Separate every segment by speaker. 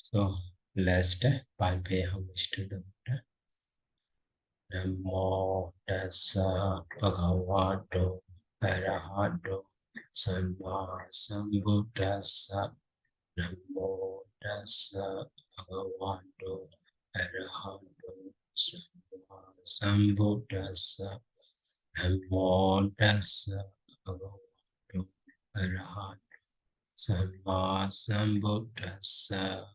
Speaker 1: So let's pay homage to the Buddha. Namo tassa bhagavato arahato samma sambuddhassa. Namo tassa bhagavato arahato samma sambuddhassa. Namo tassa bhagavato arahato samma sambuddhassa.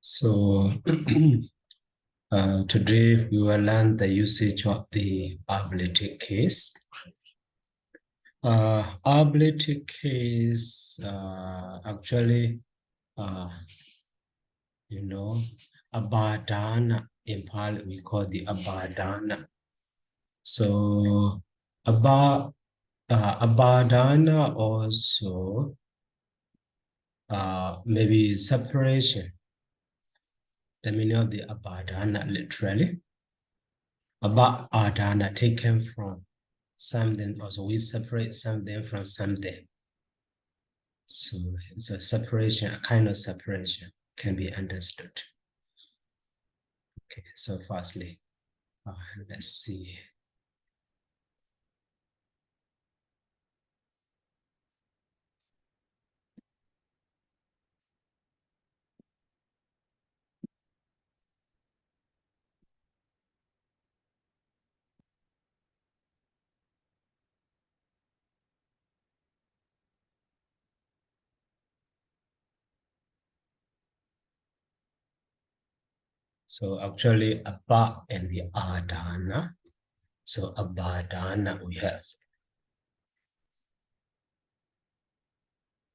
Speaker 1: So today we will learn the usage of the ablative case. Ablative case actually, abadana in Pali we call the abadana. So abadana also maybe separation. The meaning of the abadana literally. Abadana taken from something, also we separate something from something. So it's a separation, a kind of separation can be understood. Okay, so firstly, let's see. So actually, Abba and the Adana. So Abadana we have.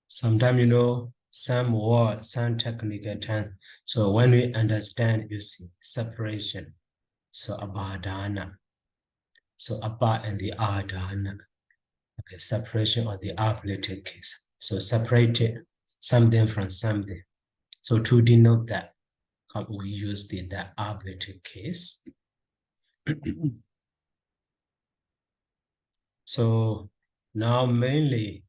Speaker 1: Sometimes, some words, some technical terms. So when we understand, you see, separation. So Abadana. So Abba and the Adana. Okay, separation of the ablative case. So separated something from something. So to denote that, we use the ablative case. So now mainly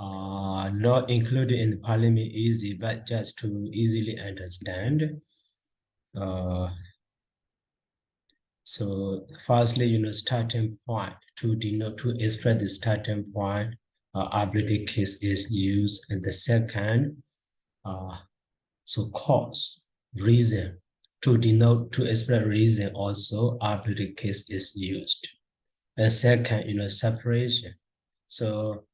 Speaker 1: not included in the Parliament easy, but just to easily understand. So firstly, starting point to denote, to express the starting point, ablative case is used, and the second, so cause, reason, to denote, to express reason also, ablative case is used. And second, separation. So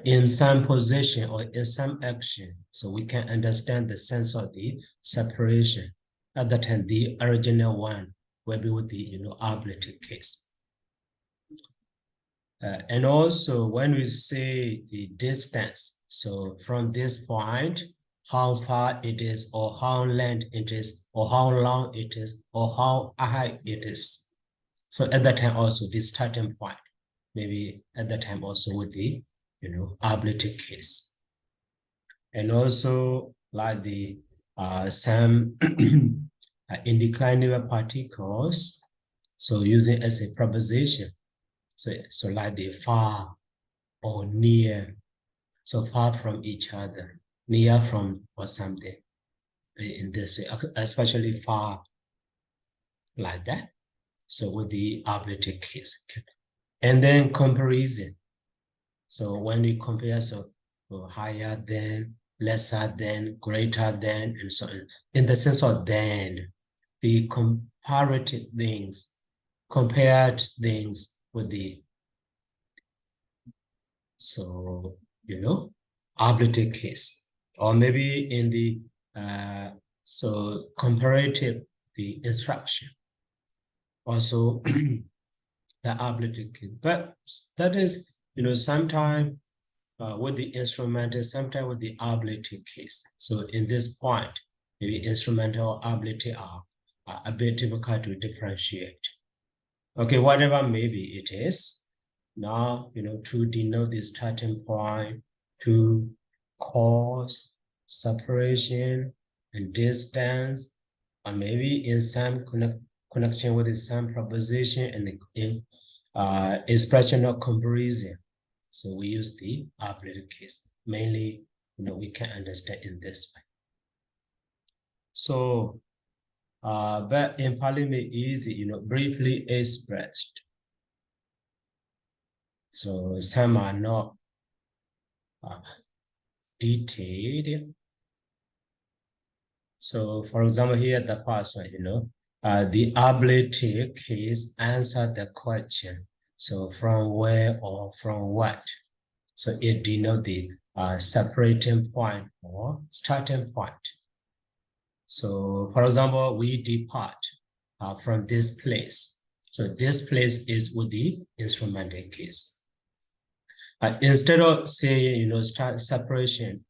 Speaker 1: in some position or in some action, so we can understand the sense of the separation. At that time, the original one will be with the ablative case. And also when we say the distance, so from this point, how far it is, or how length it is, or how long it is, or how high it is. So at that time also the starting point, maybe at that time also with the ablative case. And also like the some indeclinable particles, so using as a preposition. So like the far or near, so far from each other, near from or something in this way, especially far like that. So with the ablative case. And then comparison. So when we compare, so higher than, lesser than, greater than, and so on. In the sense of then, the comparative things, compared things with the, so, ablative case. Or maybe in the, so comparative, the instruction. Also, the ablative case. But that is, sometimes with the instrumental, sometimes with the ablative case. So in this point, maybe instrumental or ablative are a bit difficult to differentiate. Okay, whatever maybe it is. now, to denote the starting point, to cause separation and distance, or maybe in some connection with some proposition and the expression of comparison. So we use the ablative case. Mainly, we can understand in this way. So, but in Parliament is, briefly expressed. So some are not detailed. So for example, here the first one, the ablative case answer the question. So from where or from what? So it denotes the separating point or starting point. So for example, we depart from this place. So this place is with the instrumental case. Instead of saying, start separation,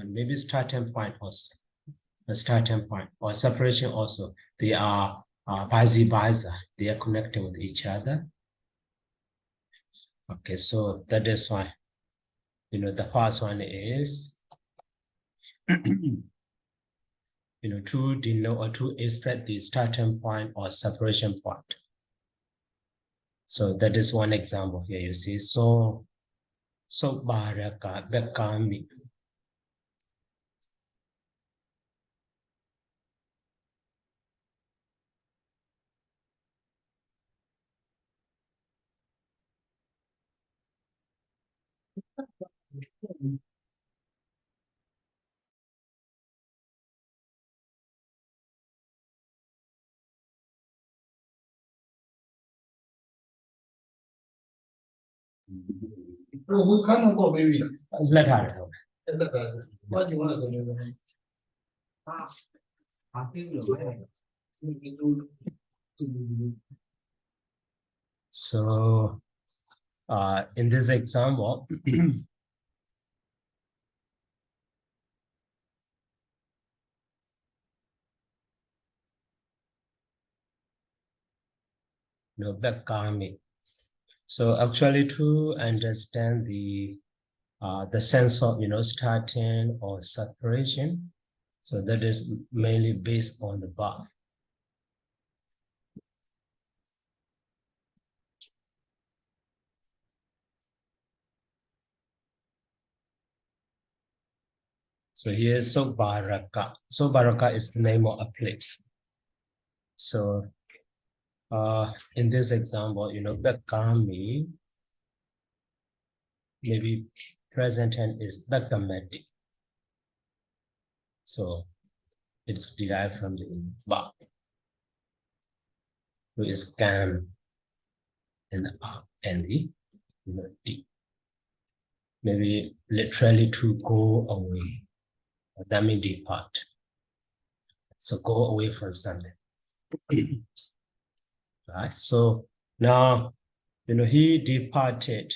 Speaker 1: maybe starting point also, a starting point or separation also, they are vice versa. They are connected with each other. Okay, so that is why, the first one is, to denote or to express the starting point or separation point. So that is one example here. You see, so baraka bekami.
Speaker 2: We cannot go, baby.
Speaker 1: Let her.
Speaker 2: What do you want to do?
Speaker 1: So in this example, bekami. So actually to understand the sense of, starting or separation. So that is mainly based on the verb. So here, Sobaraka. Sobaraka is the name of a place. So in this example, Bekami, maybe present tense is Bekamedi. So it's derived from the verb, which is Kam and the D. Maybe literally to go away. That means depart. So go away from something. Right? So now, he departed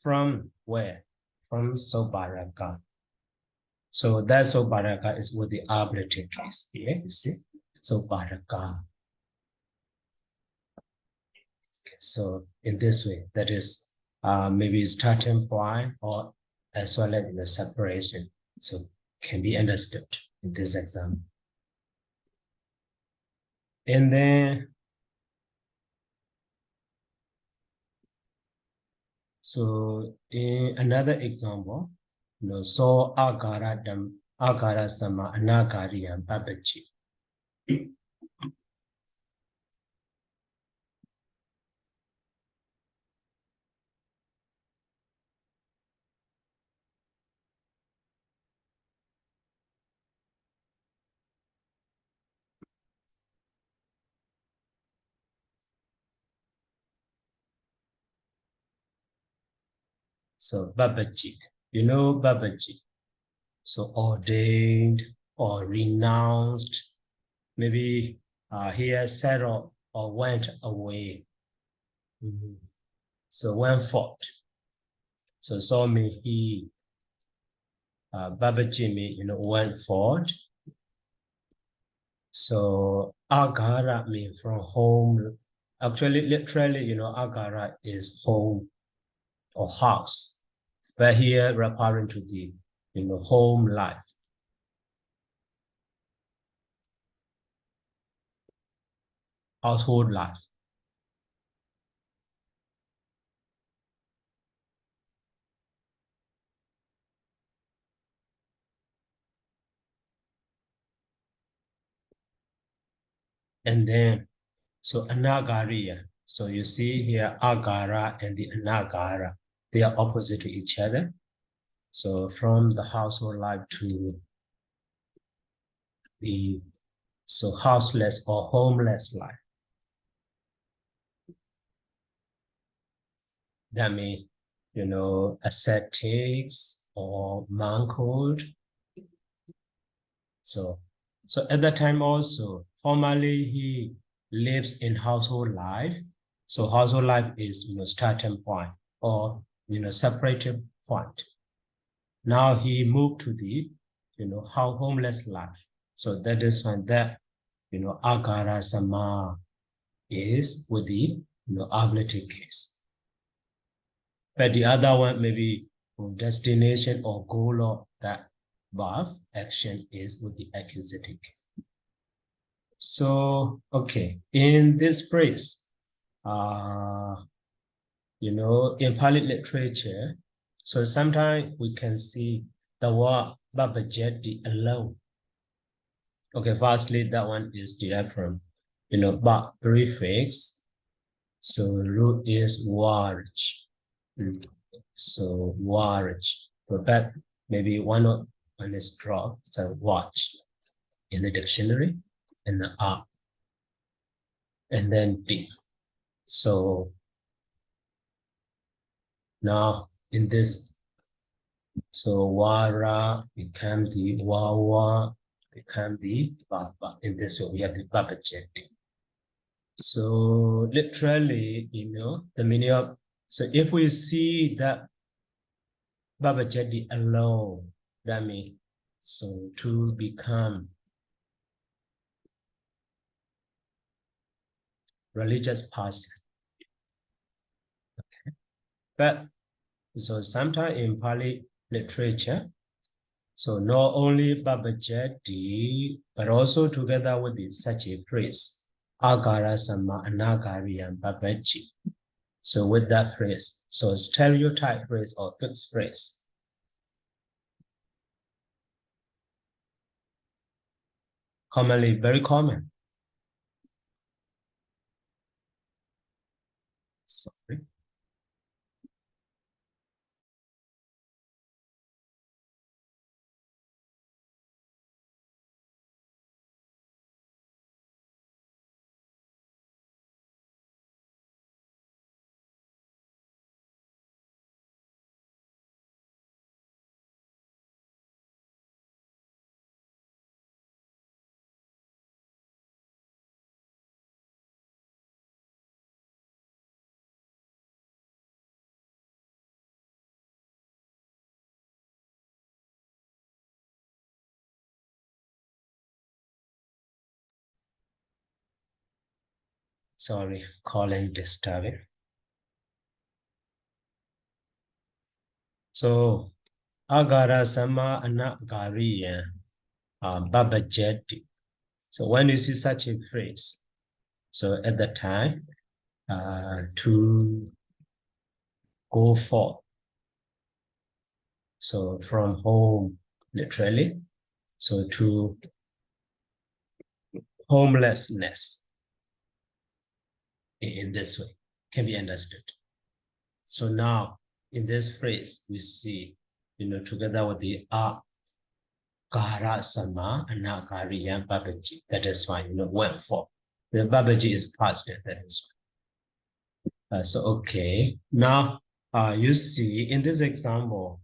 Speaker 1: from where? From Sobaraka. So that Sobaraka is with the ablative case here, you see? Sobaraka. Okay, so in this way, that is maybe starting point or as well as the separation. So can be understood in this example. And then, so in another example, so agara sama anagariya babaji. So babaji, babaji. So ordained or renounced, maybe he has settled or went away. So went forth. So me he Babaji me, went forth. So agara means from home. Actually, literally, agara is home. or house, but here referring to the, home life. Household life. And then, so anagariya. So you see here, agara and the anagara, they are opposite to each other. So from the household life to the houseless or homeless life. That means, ascetics or monkhood. So at that time also, formerly he lives in household life. So household life is, starting point or, separated point. Now he moved to the, homeless life. So that is when that, agara sama is with the, ablative case. But the other one, maybe destination or goal of that verb action is with the accusative case. So, okay, in this phrase, in Pali literature, so sometimes we can see the word babajeti alone. Okay, firstly, that one is derived from, ba prefix. So root is warj. So warj. But maybe one is dropped, so watch in the dictionary, and the R, and then D. So now in this, so wara become the wawa, become the baba. In this way, we have the baba jetting. So literally, the meaning of, so if we see that baba jetting alone, that means, so to become religious person. Okay. But so sometimes in Pali literature, so not only babajeti, but also together with such a phrase, agara sama anagari and babaji. So with that phrase, so stereotype phrase or fixed phrase. Commonly, very common. Sorry. Sorry, calling disturbing. So agara sama anagari and babajeti. So when you see such a phrase, so at the time, to go forth. So from home, literally, so to homelessness in this way can be understood. So now in this phrase, we see, together with the kara sama and nakari and babaji, that is why, went for. The babaji is past tense, that is why. So, okay, now you see in this example,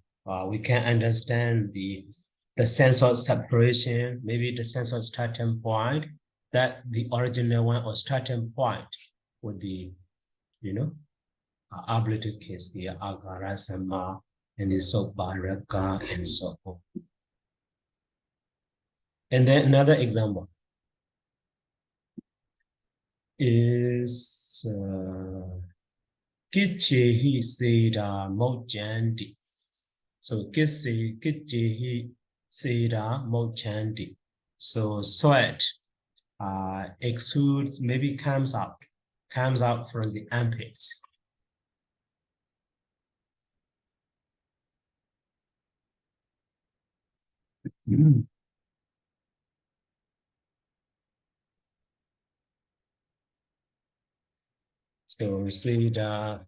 Speaker 1: we can understand the sense of separation, maybe the sense of starting point, that the original one or starting point with the, ablative case here, agara, sama, and the sobaraka, and so on. And then another example is Kichehi Seda Mojandi. So Kichehi Seda Mojandi. So sweat exudes, maybe comes out from the armpits. So we see the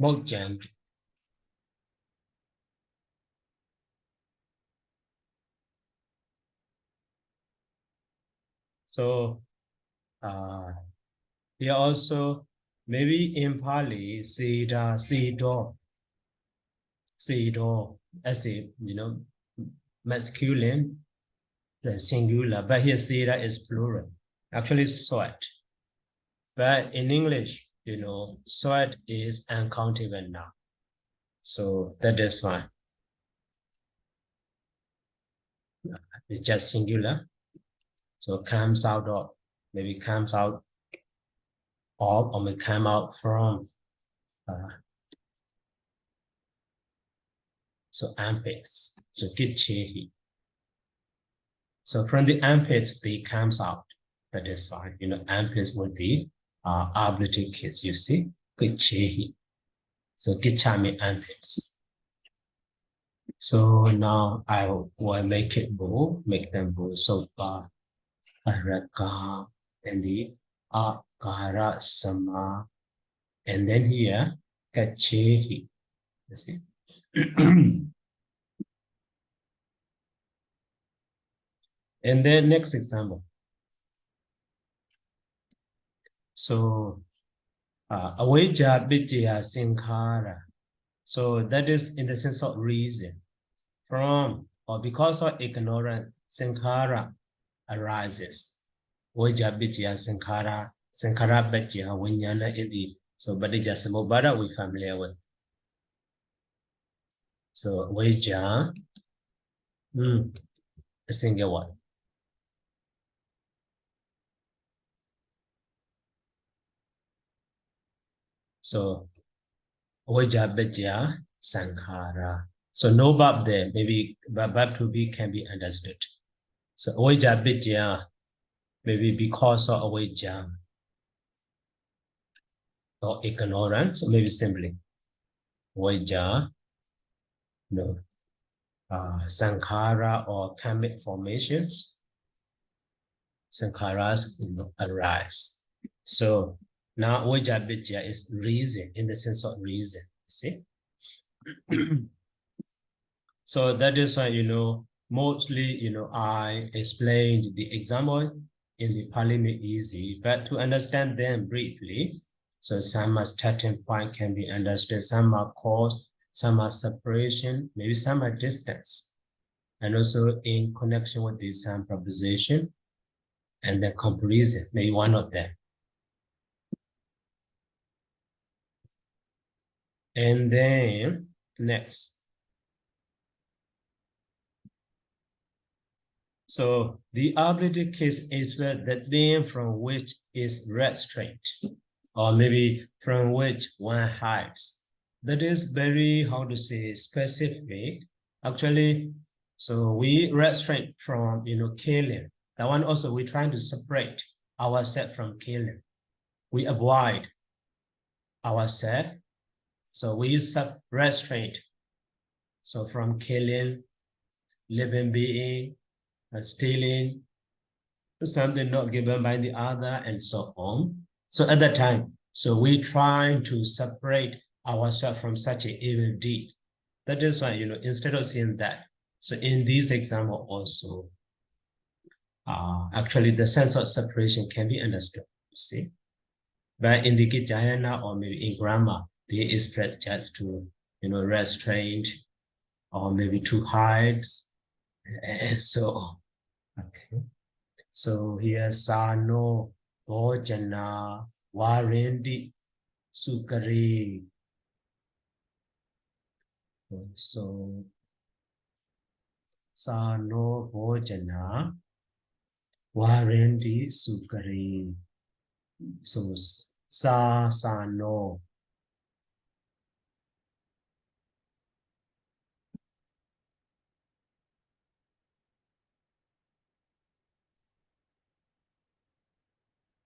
Speaker 1: Mojand. So here also maybe in Pali see the as a masculine, the singular, but here Sida is plural. Actually sweat. But in English, sweat is uncountable now. So that is why it's just singular. So comes out of, maybe comes out of, or may come out from. So armpits. So kichehi. So from the armpits, they comes out. That is why, armpits would be ablative case, you see, kichehi. So kichami armpits. So now I will make it bold, make them bold. So araka and the akara sama. And then here, kachehi. You see? And then next example. So awaja bitya sinkhara. So that is in the sense of reason. From or because of ignorance, sankhara arises. Awaja bitya sankhara bitya winyana idi. So badija samobara we familiar with. So awaja, a single one. So awaja bitya sankhara. So no verb there, maybe verb to be can be understood. So awaja bitya, maybe because of awaja or ignorance, or maybe simply awaja, sankhara or karmic formations, sankharas arise. So now awaja bitya is reason, in the sense of reason, see? So that is why, mostly, I explained the example in the Pali easy, but to understand them briefly, so some are starting point can be understood, some are cause, some are separation, maybe some are distance, and also in connection with the some proposition and the comparison, maybe one of them. And then next. So the ablative case is the thing from which is restraint, or maybe from which one hides. That is very, how to say, specific. Actually, so we restrain from, killing. That one also we're trying to separate ourselves from killing. We avoid ourselves. So we use restraint. So from killing, living being, stealing, something not given by the other, and so on. So at that time, so we trying to separate ourselves from such an evil deed. That is why, instead of saying that, so in this example also, actually the sense of separation can be understood, see? But in the Gijayana or maybe in grammar, they express just to, restraint or maybe to hide, and so on. Okay. So here Sano, Bojana, Warindi, Sukari. So Sano, Bojana, Warendi Sukari. So sa no.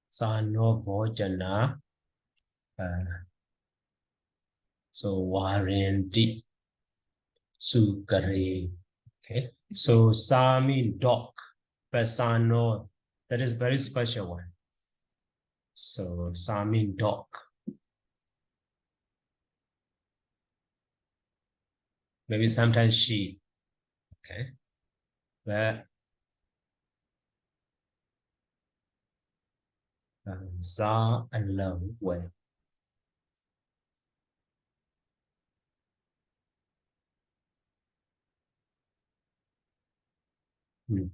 Speaker 1: Sa no bojana. So Warendi Sukari. Okay. So sa mean dog, but sa no, that is very special one. So sa mean dog. Maybe sometimes she. Okay. But sa alone way. No.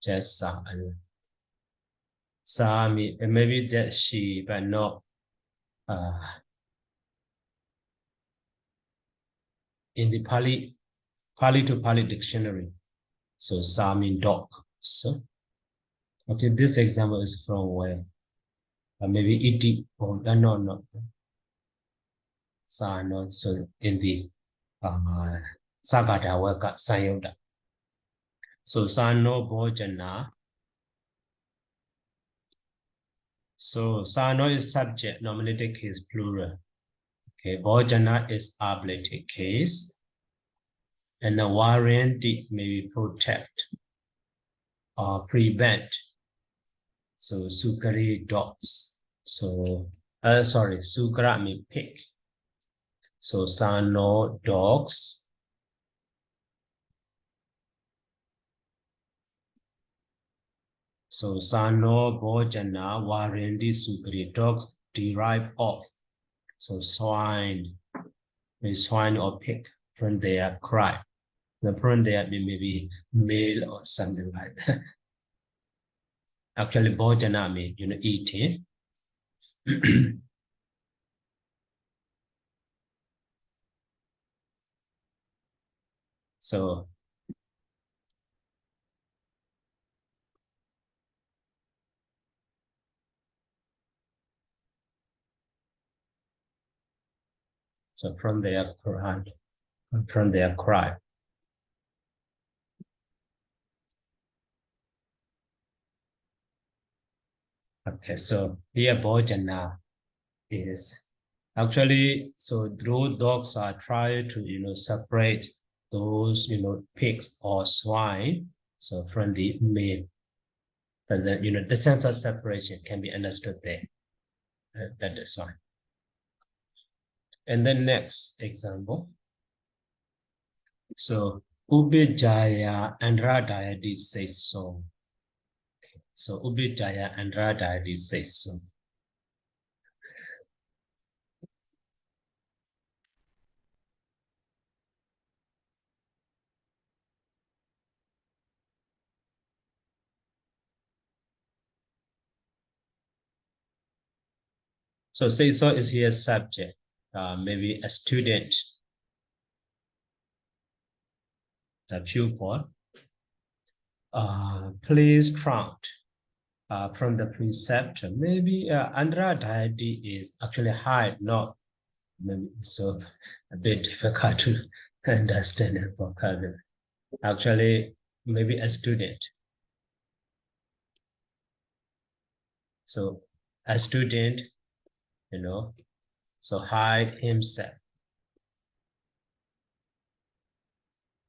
Speaker 1: Just sa alone. Sa maybe that she, but not in the Pali to Pali dictionary. So sa mean dog. So okay, this example is from where? Maybe iti or no. Sa no. So in the Sagata Waka Sayoda. So sa no bojana. So sa no is subject, nominative case plural. Okay, bojana is ablative case. And the warranty maybe protect or prevent. So sukari dogs. So sorry, sukara mean pig. So sano dogs. So sano bojana warranty sukari dogs derive of. So swine, maybe swine or pig from their cry. The from there maybe male or something like that. Actually, bojana mean eating. So from their cry. Okay, so here bojana is actually, so those dogs are trying to separate those pigs or swine, so from the male. And then the sense of separation can be understood there. That is why. And then next example. So Ubijaya and Radayadi says so. Okay. So Ubijaya and Radayadi says so. So say so is here subject, maybe a student, a pupil, please count from the preceptor. Maybe Andra deity is actually high, not maybe so a bit difficult to understand the vocabulary. Actually, maybe a student. So a student, so hide himself.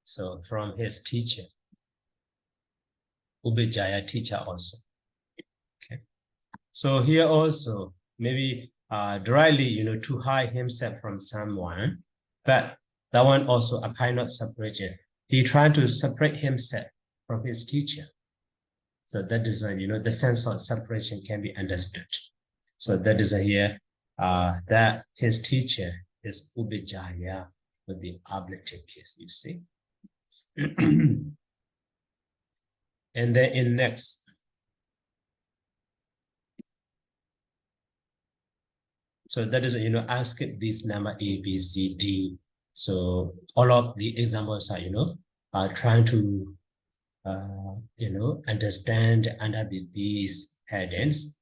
Speaker 1: So from his teacher, Ubijaya teacher also. Okay. So here also, maybe directly, to hide himself from someone, but that one also a kind of separation. He tried to separate himself from his teacher. So that is when, the sense of separation can be understood. So that is here, that his teacher is Ubijaya with the ablative case, you see. And then in next, so that is, ask this number A, B, C, D. So all of the examples are, are trying to understand under these headings,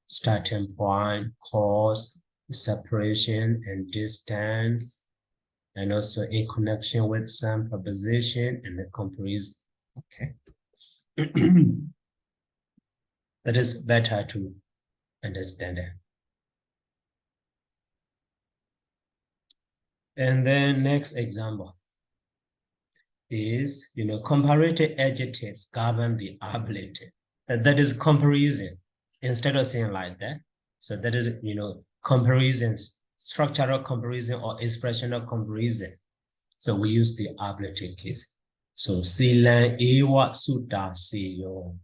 Speaker 1: starting point, cause, separation and distance, and also in connection with some proposition and the comparison. Okay. That is better to understand it. And then next example is, comparative adjectives govern the ablative. That is comparison instead of saying like that. So that is, comparisons, structural comparison or expressional comparison. So we use the ablative case. So silan ewa sutta seyo.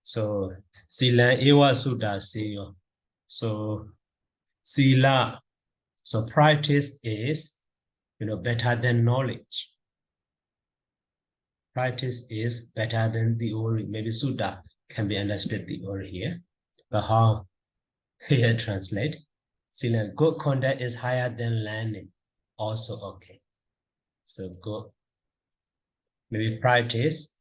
Speaker 1: So silan ewa sutta seyo. So sila, so practice is, better than knowledge. Practice is better than theory. Maybe sutta can be understood theory here. But how here translate? Sila, good conduct is higher than learning. Also okay. So good. Maybe practice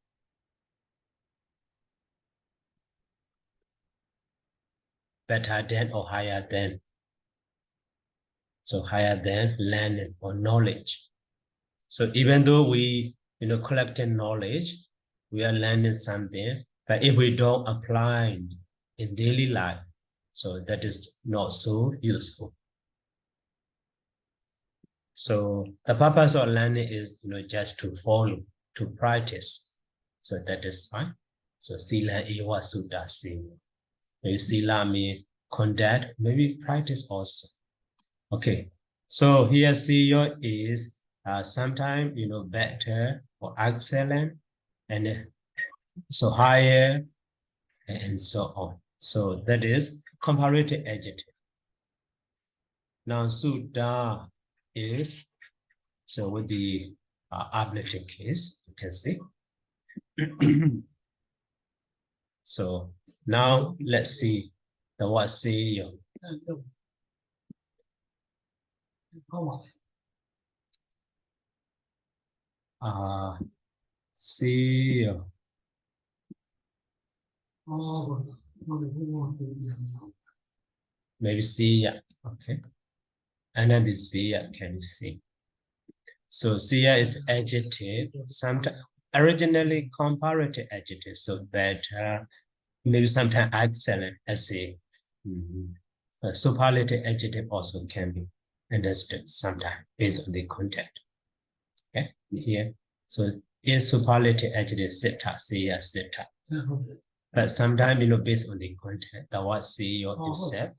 Speaker 1: better than or higher than. So higher than learning or knowledge. So even though we, collecting knowledge, we are learning something, but if we don't apply in daily life, so that is not so useful. So the purpose of learning is, just to follow, to practice. So that is fine. So sila ewa sutta sila. Maybe sila mean conduct, maybe practice also. Okay. So here CEO is sometimes, better or excellent, and so higher, and so on. So that is comparative adjective. Now sutta is, so with the ablative case, you can see. So now let's see the word CEO. CEO. Maybe see, okay. And then the see can see. So see is adjective, sometimes originally comparative adjective, so better, maybe sometimes excellent, as a superlative adjective also can be understood sometimes based on the content. Okay, here. So is superlative adjective sita, see sita. But sometimes, based on the content, the word CEO itself,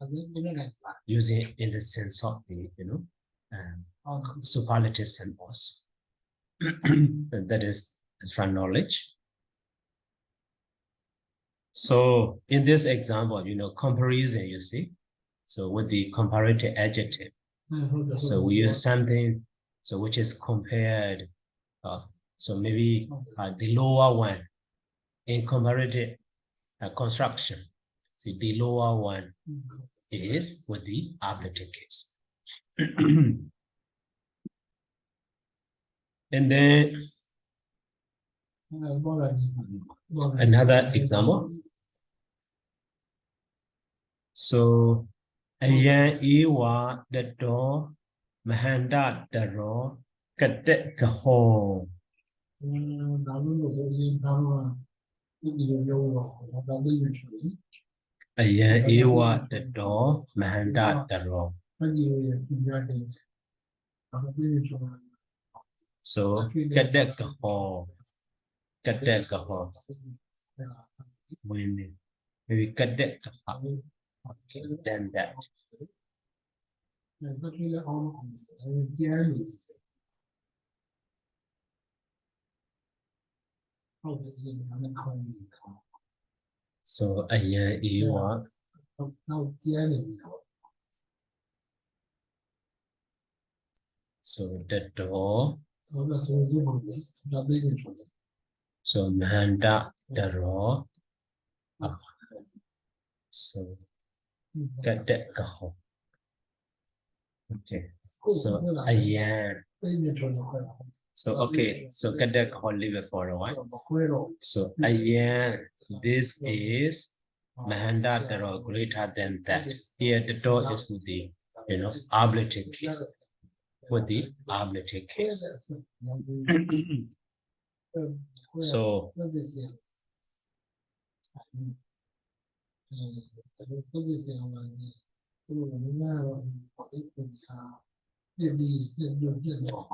Speaker 1: using in the sense of the, superlative sense also. That is from knowledge. So in this example, comparison, you see. So with the comparative adjective, so we use something, so which is compared. So maybe the lower one in comparative construction. See, the lower one is with the ablative case. And then another example. So ayan iwa the door mahanda daro kadet kaho. Ayan iwa the door mahanda daro. So kadet kaho. Kadet kaho. When maybe kadet kaho. Okay, then that. So ayan iwa. So the door. So mahanda daro. So get that go. Okay. So ayan. So okay. So get that go leave it for a while. So ayan. This is Mahanda Daro greater than that. Here the door is with the ablative case. With the ablative case.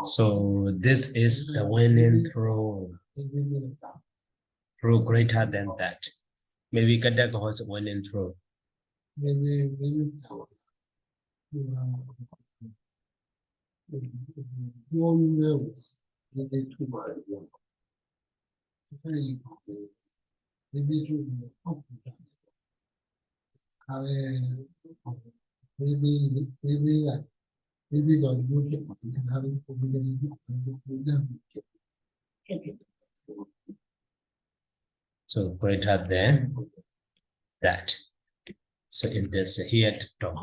Speaker 1: So this is the winning through greater than that. Maybe Kadak was winning through. So greater than that. So in this here at the top.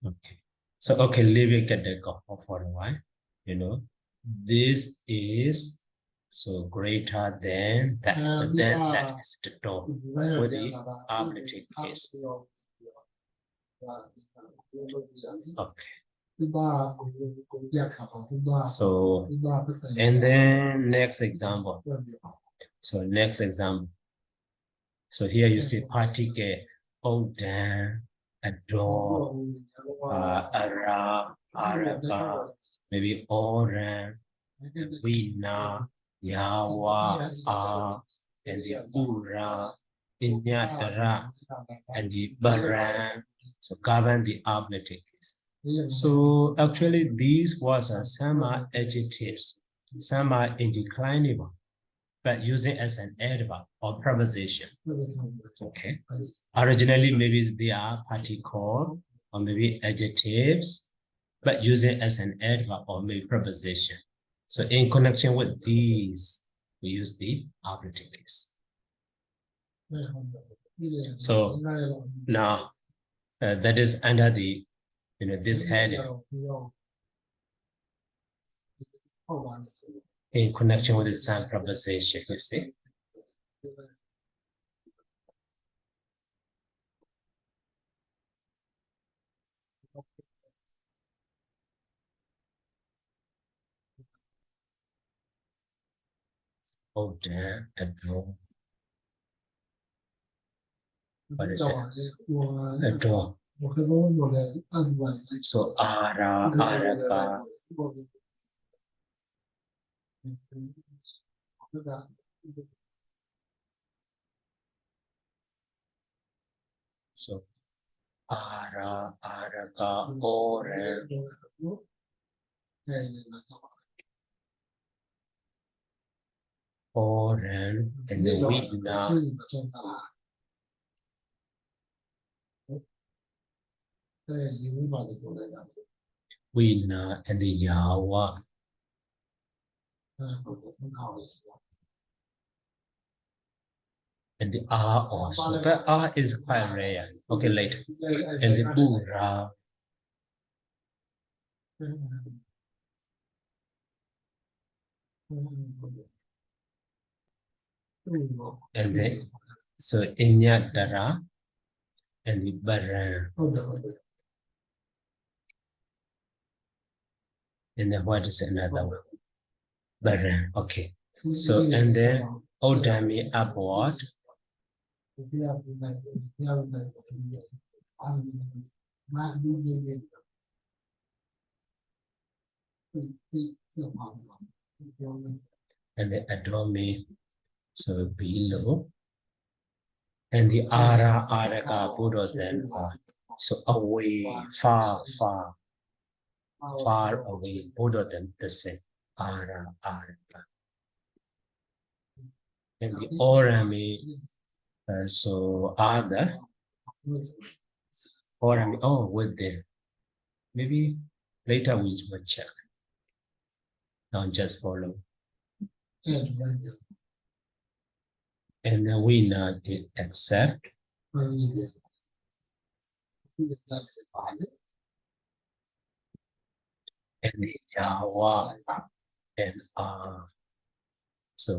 Speaker 1: Okay. So okay, leave it at the go for a while. This is so greater than that. But then that is the door with the ablative case. Okay. So and then next example. So next example. So here you see particle Odan, Adore, Ara, Araka, maybe Oran, Wina, Yawa, and the Ura, Inyatara, and the Baran. So govern the ablative case. So actually these words are some are adjectives, some are indeclinable, but using as an adverb or preposition. Okay. Originally, maybe they are particle or maybe adjectives, but using as an adverb or maybe preposition. So in connection with these, we use the ablative case. So now that is under the this heading. In connection with the same preposition, you see. Oh, damn, adore. What is it? Adore. So, ara, araka. So, ara, araka, ore. Oren, and then Wina. Wina and the Yawa. And the R also, but R is quite rare. Okay, later. And the Ura. And then, so Inya Dara and the Baran. And then what is another one? Baran, okay. So, and then Odami Abwad. And the Adomi, so below. And the Ara, Araka, Buddha, then so away, far away, Buddha, than the same. Ara, Araka. And the Orami, so other. Orami, oh, with them. Maybe later we will check. Don't just follow. and then we now accept. And the Yawa and so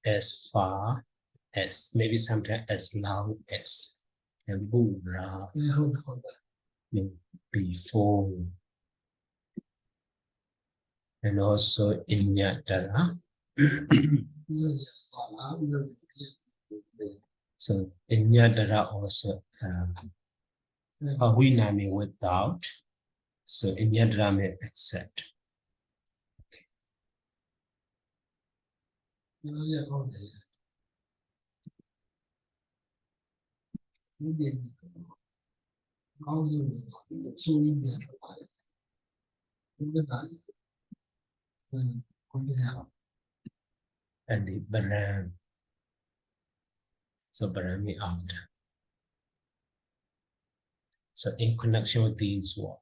Speaker 1: as far as, maybe sometimes as long as, and Buddha before, and also in Yadara. So in Yadara also we name without. So in Yadara may accept. And the Baram. So Barami after. So in connection with these words,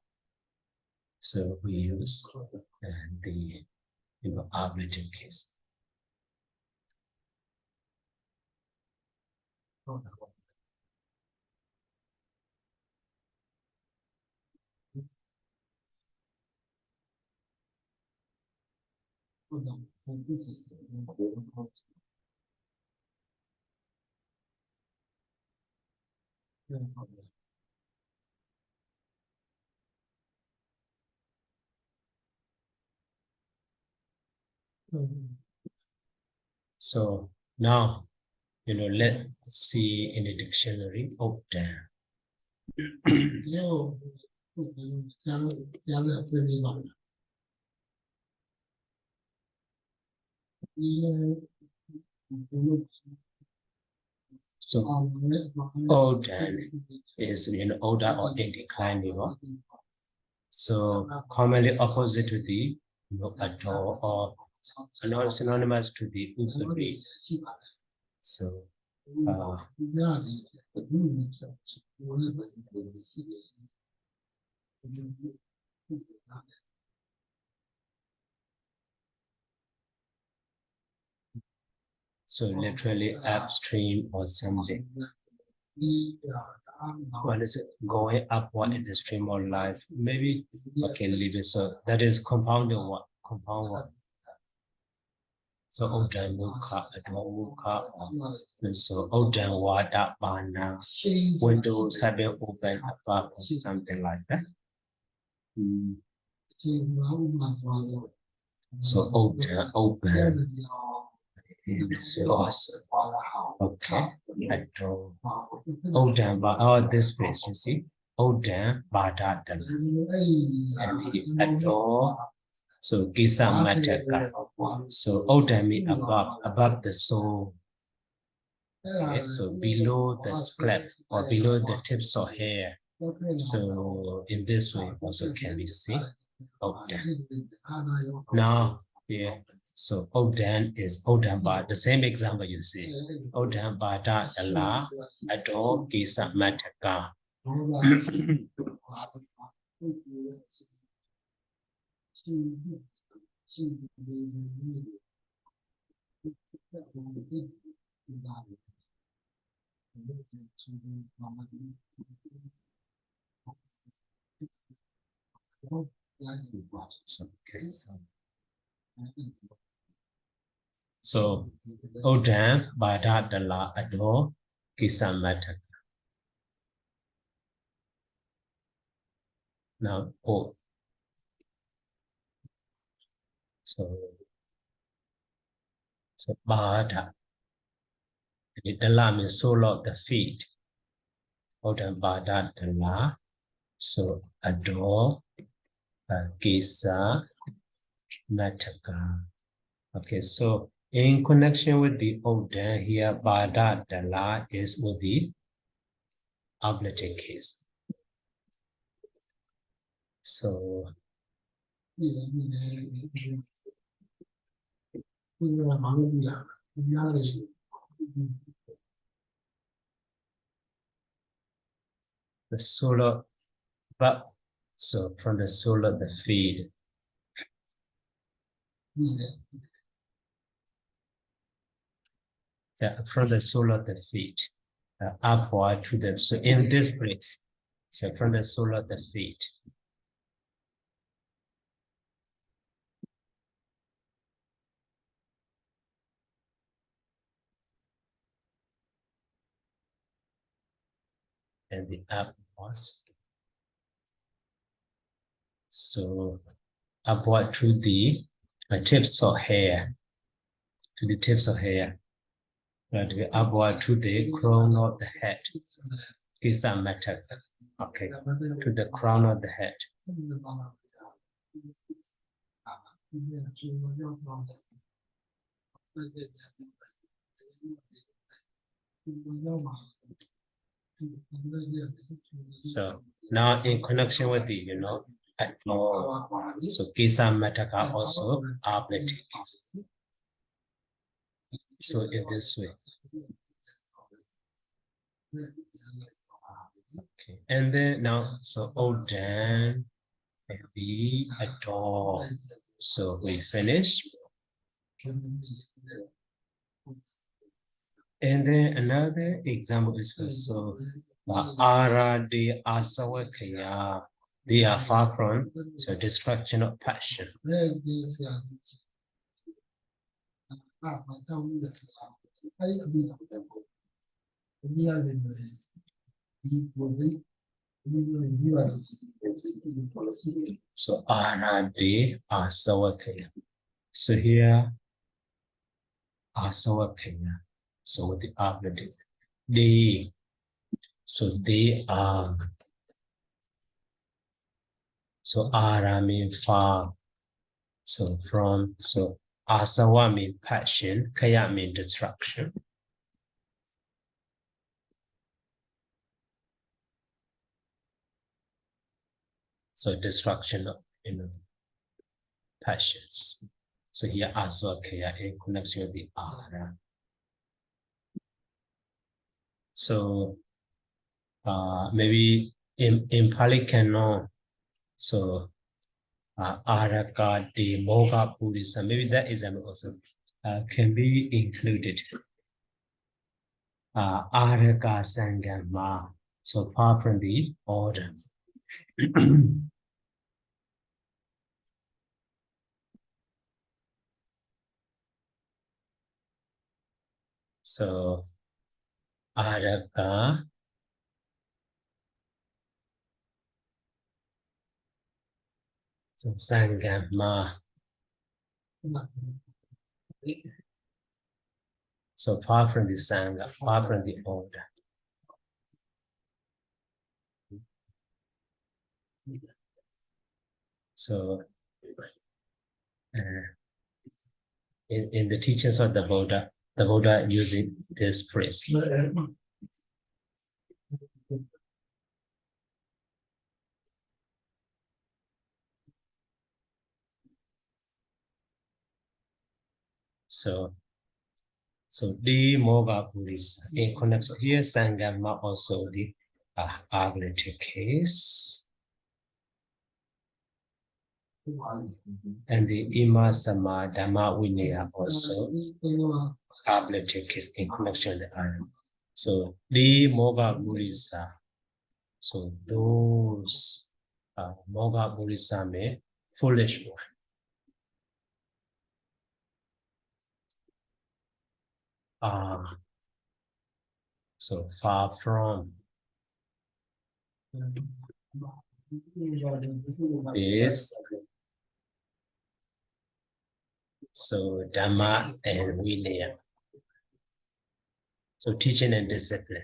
Speaker 1: so we use the ablative case. So now, let's see in the dictionary. Oh, damn. So old is older or in decline, So commonly opposite to the adore or synonymous to the usually. So so literally upstream or something. What is it? Going upward in the stream of life. Maybe okay, leave it. So that is compounded what? Compound what? So Odan Muka, Adon Muka, so Odan Wada Bana, windows have been opened above or something like that. So Odan open. Okay, Odan by all this place, you see. Odan Bada and the adore. So Gisa Mataka. So Odami above the soul. Okay, so below the scalp or below the tips of hair. So in this way also can be seen Odan. Now yeah, so Odan is Odan Ba, the same example you see. Odan Bada Allah Adore Gisa Mataka. Okay, so Odan Bada Dala Adore Kisamataka. Now so Bada. The Dala means sole of the feet. Odan Bada Dala. So adore Kisa Mataka. Okay, so in connection with the Odan here, Bada Dala is with the ablative case. So the solar, but so from the solar, the feed. from the sole of the feet upward to them. So in this place, so from the sole of the feet. And the upwards. So upward to the tips of hair, to the tips of hair, right? Upward to the crown of the head. Is a matter. Okay, to the crown of the head. So now in connection with the, at all. So Kisa Mataka also ablative. So in this way. Okay, and then now, so Odan and the adore. So we finish. And then another example is also Ara de Asawakaya. They are far from the destruction of passion. So Ara de Asawakaya. So here Asawakaya. So with the ablative. They, so they are. So ara means far. So from, so asawa means passion, kaya means destruction. So destruction of, passions. So here asawa kaya in connection with the ara. So maybe in Pali canon, so araka de moga buddhism, maybe that is also can be included. Araka sangama, so far from the order. So araka, so sangama. So far from the sangha, far from the order. So in the teachings of the Buddha using this phrase. So the moga buddhis in connection here, sangama also the ablative case. And the ima sama dhamma vinaya also ablative case in connection with the iron. So the moga buddhis so those moga buddhis may foolish one. So far from this, so Dhamma and Vinaya. So teaching and discipline.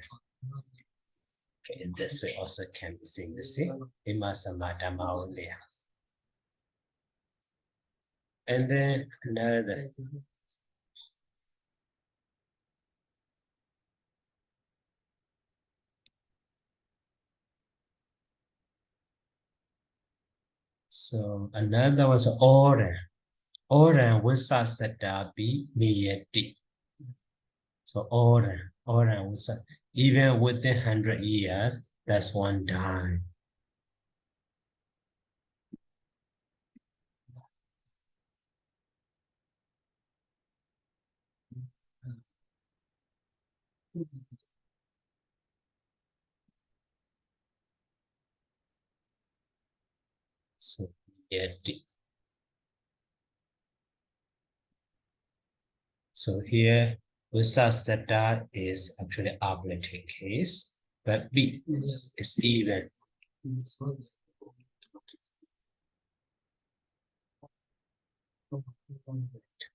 Speaker 1: Okay, in this way also can be seen the same. Ima sama Dhamma Vinaya. And then another. So another was order. Order wisa sadabi niyati. So order wisa. Even within 100 years, that's one dime. So here D. So here Usa Zeta is actually ablative case, but B is even.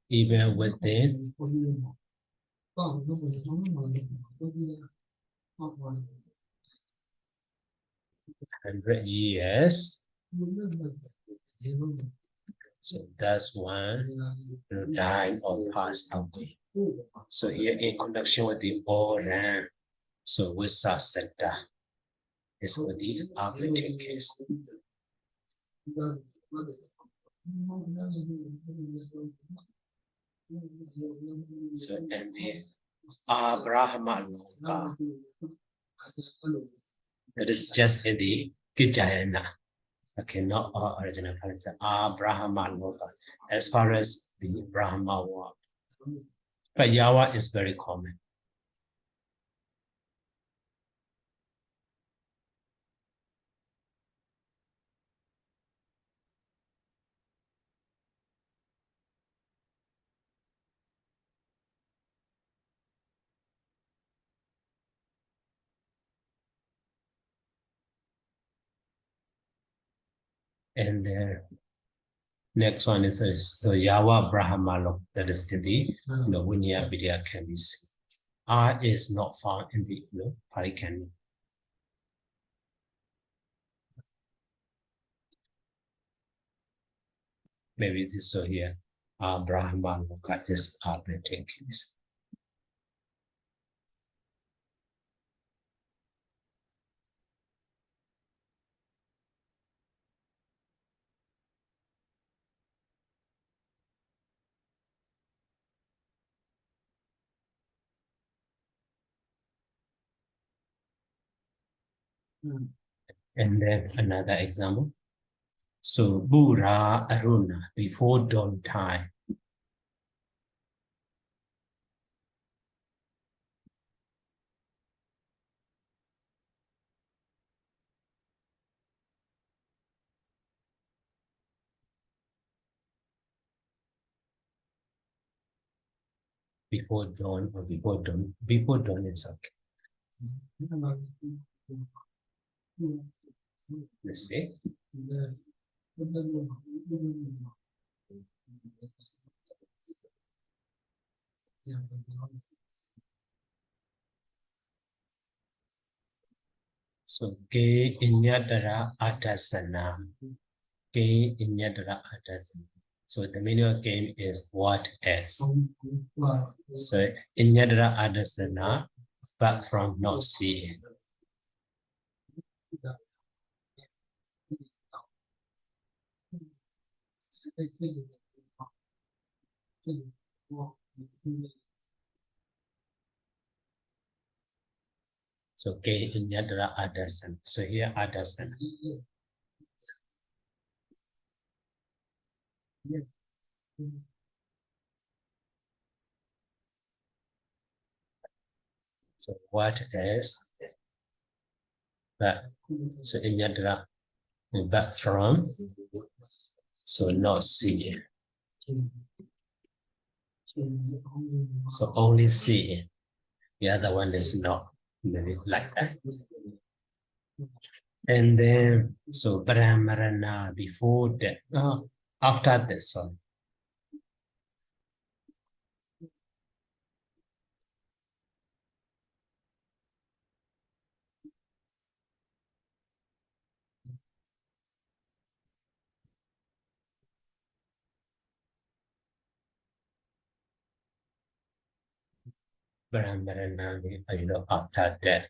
Speaker 1: Even within 100 years. So that's one died or passed away. So here in connection with the Oran, so with Saseta is with the ablative case. So and the Abraham that is just in the Gijayana. Okay, not our original character. Brahma Loka. As far as the Brahma word. But Yawa is very common. And the next one is so Yawa Brahma Loka. That is in the Winya Vidya can be seen. R is not found in the Parikan. Maybe this so here. Brahma Loka is ablative case. And then another example. So Bura Aruna before dawn time. Before dawn or before dawn is okay. Let's see. So Ke Inyadara Adasana. Ke Inyadara Adasana. So the meaning of game is what is. So Inyadara Adasana, but from not seeing. So Ke Inyadara Adasana. So here Adasana. So what is but so Inyadara, but from, so not seeing. So only seeing. The other one is not like that. And then so Brahmarana before that. After this one. Brahmarana, after death.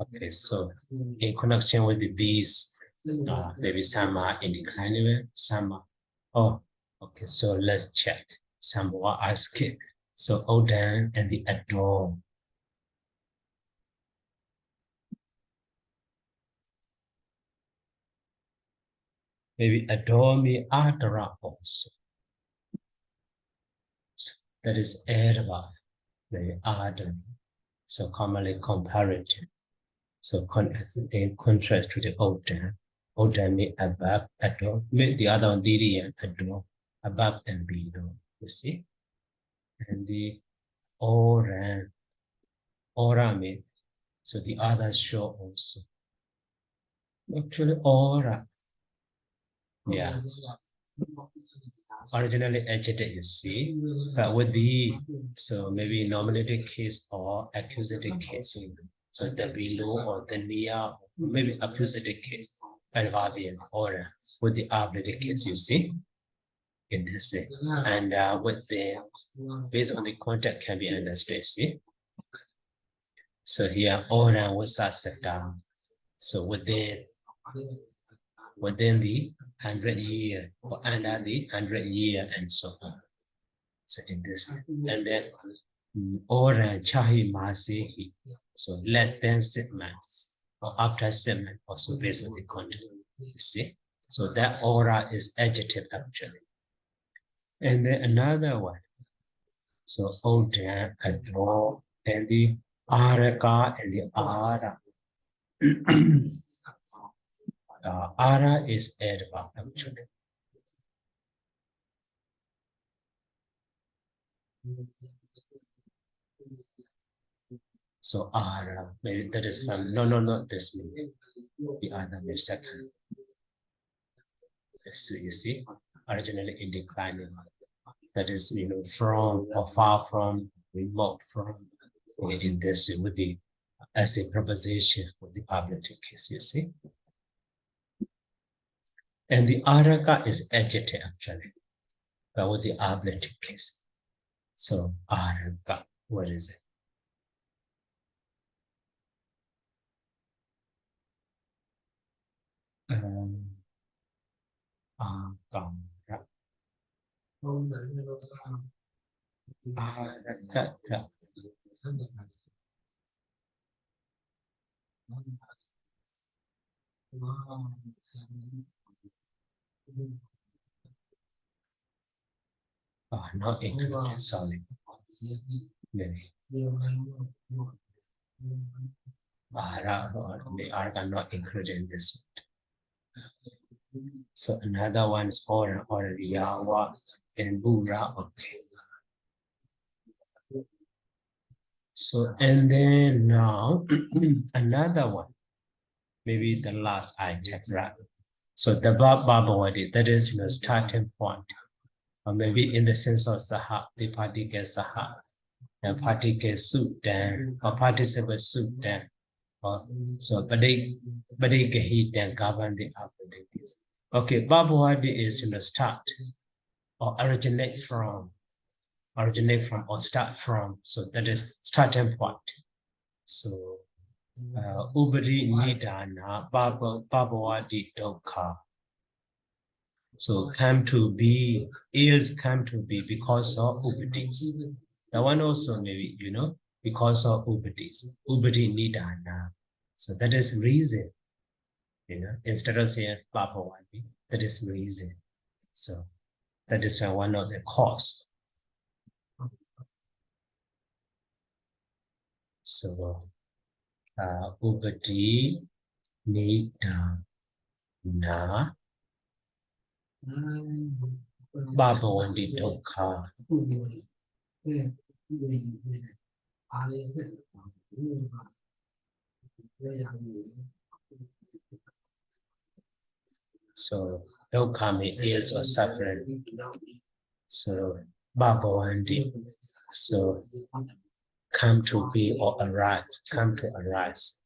Speaker 1: Okay, so in connection with these, maybe some are in declining, some are, oh, okay, so let's check. Some were asking. So Odin and the adore. Maybe adore me Adara also. that is air above, very ardent, so commonly comparative. So in contrast to the odor means above, adore, the other one, didi and adore, above and below, you see? And the aura means, so the others show also. Actually, aura, yeah. Originally adjective, you see, but with the, so maybe nominative case or accusative case, so the below or the near, or maybe accusative case, adverbial aura with the ablative case, you see, in this way. And with the, based on the context can be understood, see? So here, aura was set down. So within the 100 year or under the 100 year and so on. So in this, and then ora chahi masehi, so less than 6 months or after 7 months, also based on the content. You see, so that aura is adjective actually. And then another one, so odor, adore, and the araka and the ara. Ara is adverb actually. So ara, maybe that is from, no, this means the other way second. So you see, originally in declining, that is, from or far from, remote from, in this with the as a preposition with the ablative case, you see. And the araka is adjective actually, but with the ablative case. So araka, what is it? Not included, sorry. Maybe. Ara or the arka not included in this. So another one is or yawa and bura, okay. So, and then now, another one, maybe the last item, right? So the babawadi, that is, starting point, or maybe in the sense of saha, the particle saha, the particle sudan, or participle sudan, or so, but they then govern the applicants. Okay, babawadi is, start, or originate from, or start from, so that is starting point. So ubari nidana babawadi dokha. So come to be, ills come to be because of upadis. That one also maybe, because of upadis. Ubari nidana. So that is reason, instead of saying babawadi, that is reason. So that is one of the cause. So ubadi nidana babawadi dokha. So dokha means ills or suffering. So babawadi, so come to be or arise, come to arise.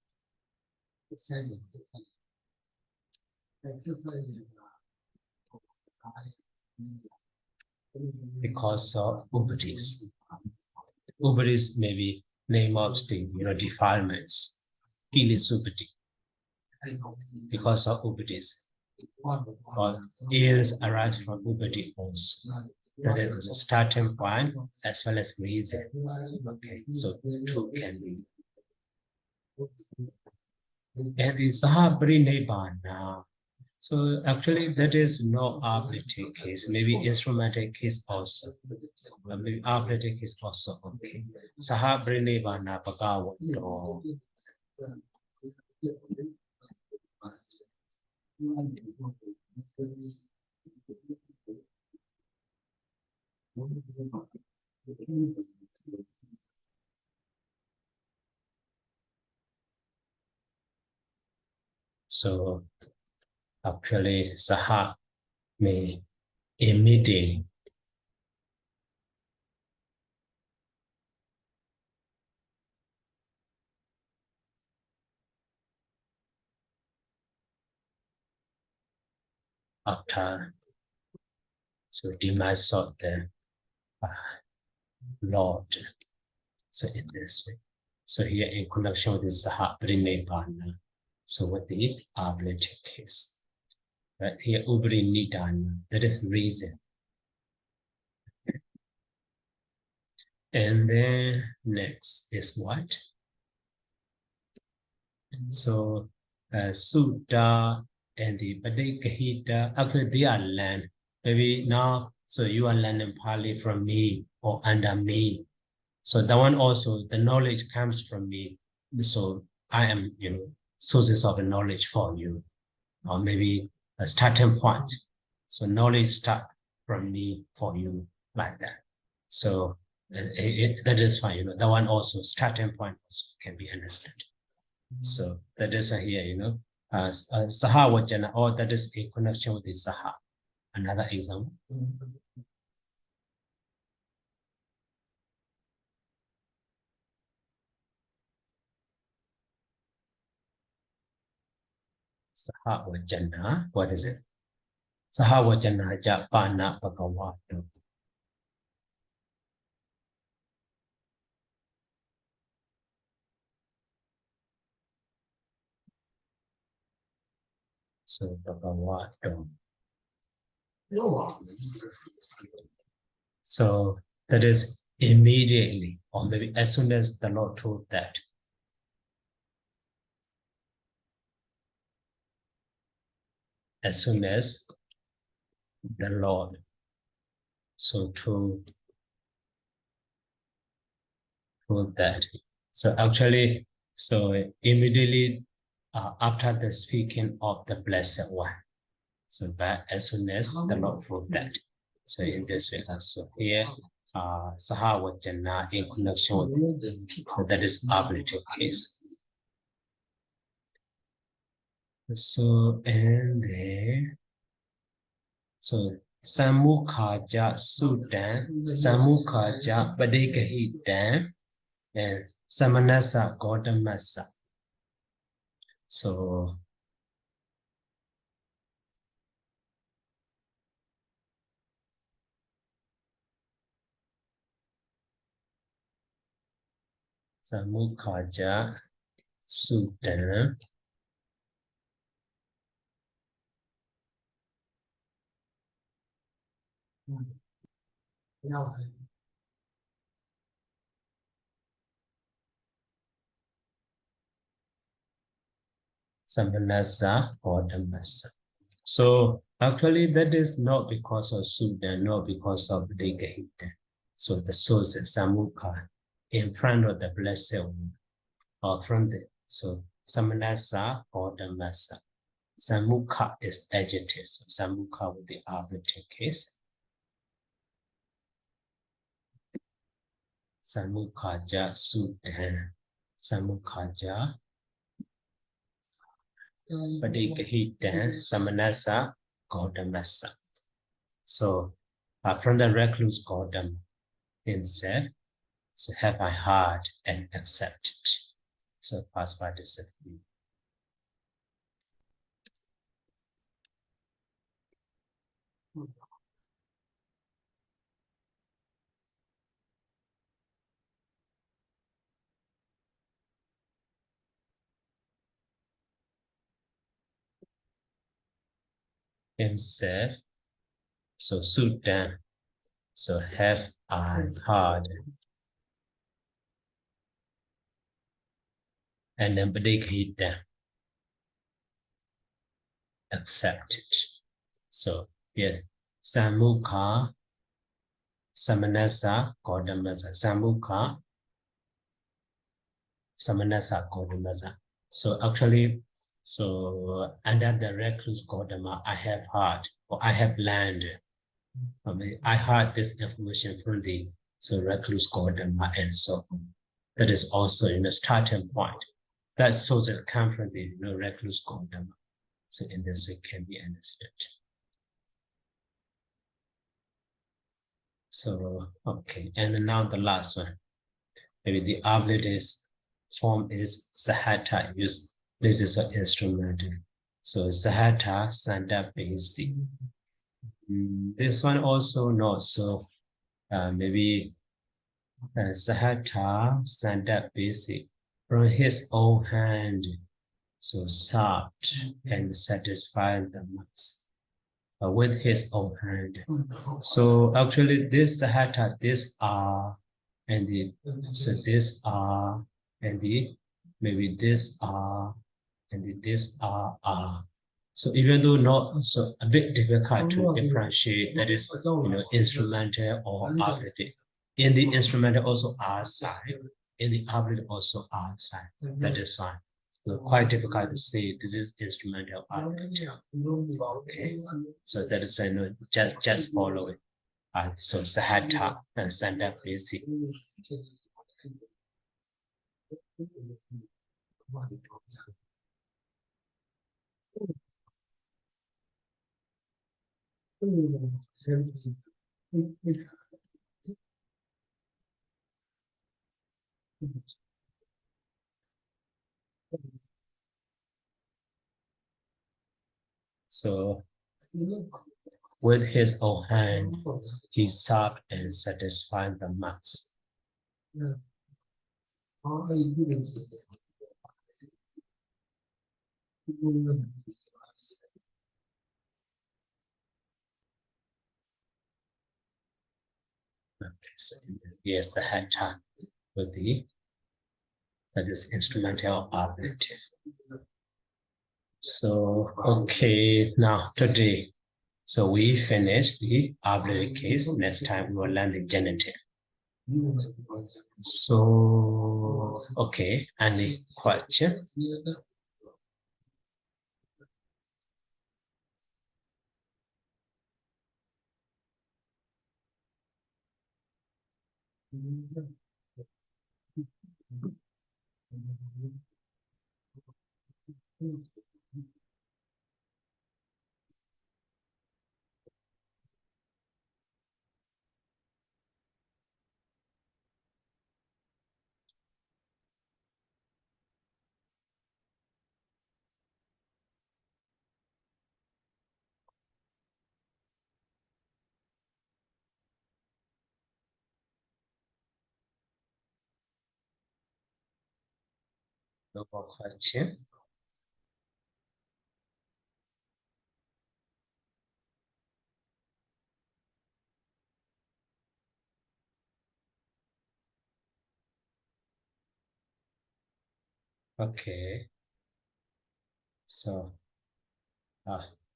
Speaker 1: Because of upadis. Upadis may be name of the defilements. Kilisupati. Because of upadis. Or ills arise from upadi also. That is a starting point as well as reason. Okay, so two can be. And the Sahabri Nibbana. So actually that is no ablative case, maybe instrumental case also. Maybe ablative case also okay. Saha Brinivana Bhagavato. So actually Saha may immediately after, so demise of the Lord. So in this way. So here in connection with the Saha Brinivana. So with the ablative case. Right here, Ubri Nidana, that is reason. And then next is what? So Sutta and the Padikahita, actually they are learned. Maybe now, so you are learning Pali from me or under me. So that one also, the knowledge comes from me. So I am, sources of knowledge for you, or maybe a starting point. So knowledge start from me for you like that. So that is fine, that one also starting point also can be understood. So that is here, Saha Vajana, or that is in connection with the Saha. Another example. Saha Vajana, what is it? Saha Vajana Japana Bhagavato. So Bhagavato. So that is immediately, or maybe as soon as the Lord told that. As soon as the Lord so told that. So actually, so immediately after the speaking of the Blessed One. So but as soon as the Lord told that. So in this way also here, Saha Vajana in connection with that is ablative case. So and then so Samukhaja Sudan, Samukhaja Padikahitan, and Samanasa Gaudamasa. So Samukhaja Sudan, Samanasa Gaudamasa. So actually that is not because of Sudan, not because of Padikahitan. So the source is Samukha in front of the Blessed One, or from the, so Samanasa Gaudamasa. Samukha is adjective, so Samukha with the ablative case. Samukhaja Sudan, Samukhaja Padikahitan, Samanasa Gaudamasa. So from the recluse Gaudama himself, so have I heard and accepted. So past participle. Himself, so Sudan, so have I heard. And then Padikahitan. accepted. So yeah, Samukha, Samanasa, Kodamasa, Samukha, Samanasa, Kodamasa. So actually, so under the recluse Kodama, I have heard or I have learned. I heard this information from the recluse Kodama and so on. That is also in a starting point. That sources come from the recluse Kodama. So in this way can be understood. So, okay, and now the last one. Maybe the ablative form is Sahata use. This is an instrument. So Sahata, Sanda, Basic. This one also not so maybe Sahata, Sanda, Basic from his own hand. So served and satisfied the mass. With his own hand. So actually this Sahata, this are, and the, so this are, and the, maybe this are, and the, this are. So even though not, so a bit difficult to differentiate that is, instrumental or ablative. In the instrumental also R side, in the ablative also R side, that is fine. So quite difficult to say this is instrumental ablative. Okay, so that is just follow it. So Sahata and Sanda basic. So with his own hand, he served and satisfied the mass. Okay, so yes, the hand time with that is instrumental ablative. So okay, now today, so we finished the ablative case. Next time we will learn the genitive. So okay, any question? No more question. Okay. So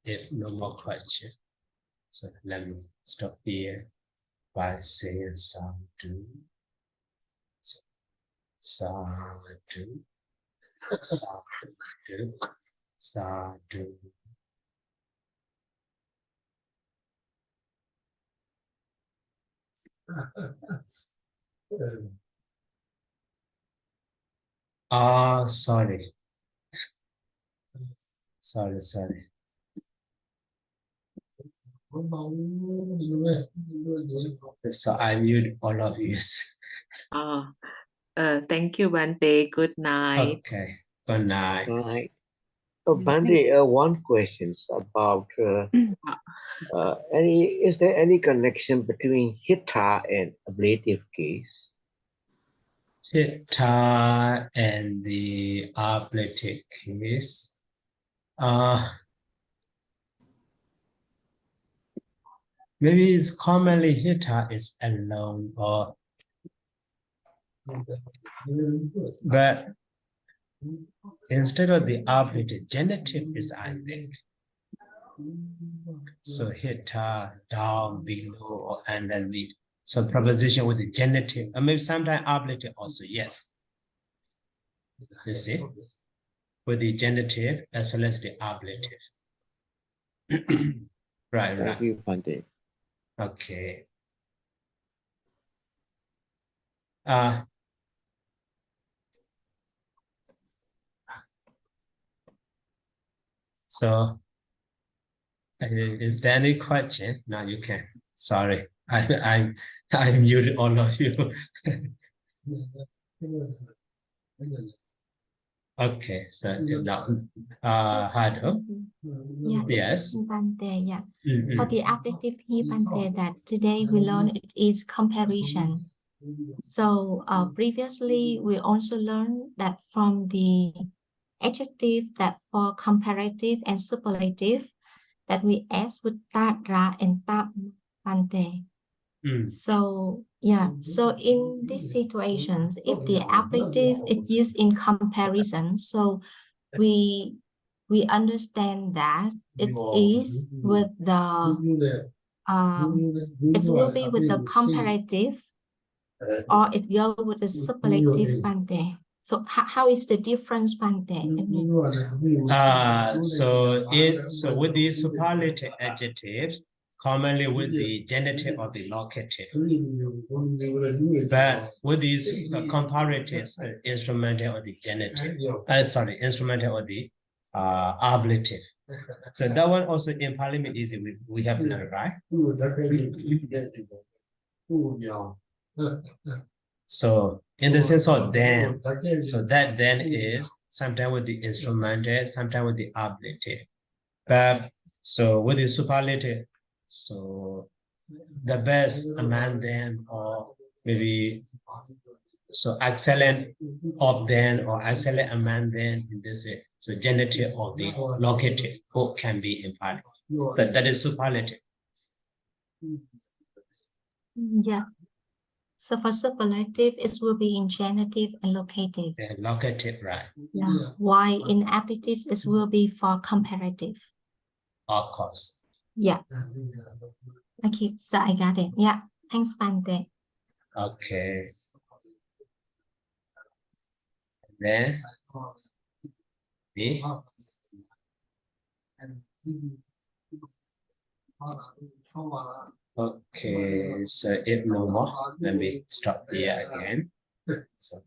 Speaker 1: if no more question, so let me stop here by saying sadhu, sadhu, sadhu, sadhu. Sorry. Sorry. So I mute all of you.
Speaker 3: Thank you, Bante. Good night.
Speaker 1: Okay. Good night.
Speaker 4: Right. So, Bandi, one question about is there any connection between Hittite and ablative case?
Speaker 1: Hittite and the ablative case. Maybe it's commonly Hittite is alone or but instead of the ablative, genitive is I think. So hitta, down, below, and then we. So preposition with the genitive, and maybe sometimes ablative also, yes. You see, with the genitive as well as the ablative. Right,
Speaker 4: Thank
Speaker 1: right.
Speaker 4: you, Bante.
Speaker 1: Okay. So is there any question? Now you can. Sorry, I muted all of you. Okay, so now, Hado.
Speaker 5: Yeah,
Speaker 1: Yes.
Speaker 5: Bante, yeah.
Speaker 1: Mhm.
Speaker 5: For the ablative here, Bante, that today we learned it is comparison. So previously we also learned that from the adjective that for comparative and superlative that we add with ta, ra, and tab, Bante. So yeah, so in these situations, if the ablative is used in comparison, so we understand that it is with the it will be with the comparative or it go with the superlative, Bante. So how is the difference, Bante? I mean,
Speaker 1: So with the superlative adjectives, commonly with the genitive or the locative. But with these comparatives, instrumental or the genitive, instrumental or the ablative. So that one also in Parliament easy. We have learned, right? So in the sense of then, so that then is sometimes with the instrumental, sometimes with the ablative. But so with the superlative, so the best among them, or maybe so excellent of them or excellent among them in this way. So genitive or the locative both can be implied. That is superlative.
Speaker 5: yeah. So for superlative, it will be in genitive and locative.
Speaker 1: And locative, right?
Speaker 5: Yeah. Why in ablative, it will be for comparative.
Speaker 1: Of course.
Speaker 5: Yeah. Okay, so I got it. Yeah. Thanks, Bante.
Speaker 1: Okay. Then B. Okay, so if no more, let me stop here again. So,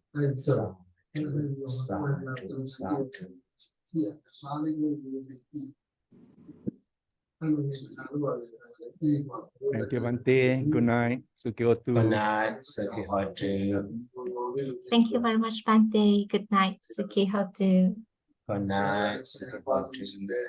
Speaker 6: Thank you, Bante. Good night. Sukyotu.
Speaker 1: Good night, Sakihotu.
Speaker 5: Thank you very much, Bante. Good night, Sukihotu.
Speaker 1: Good night, Sakihotu.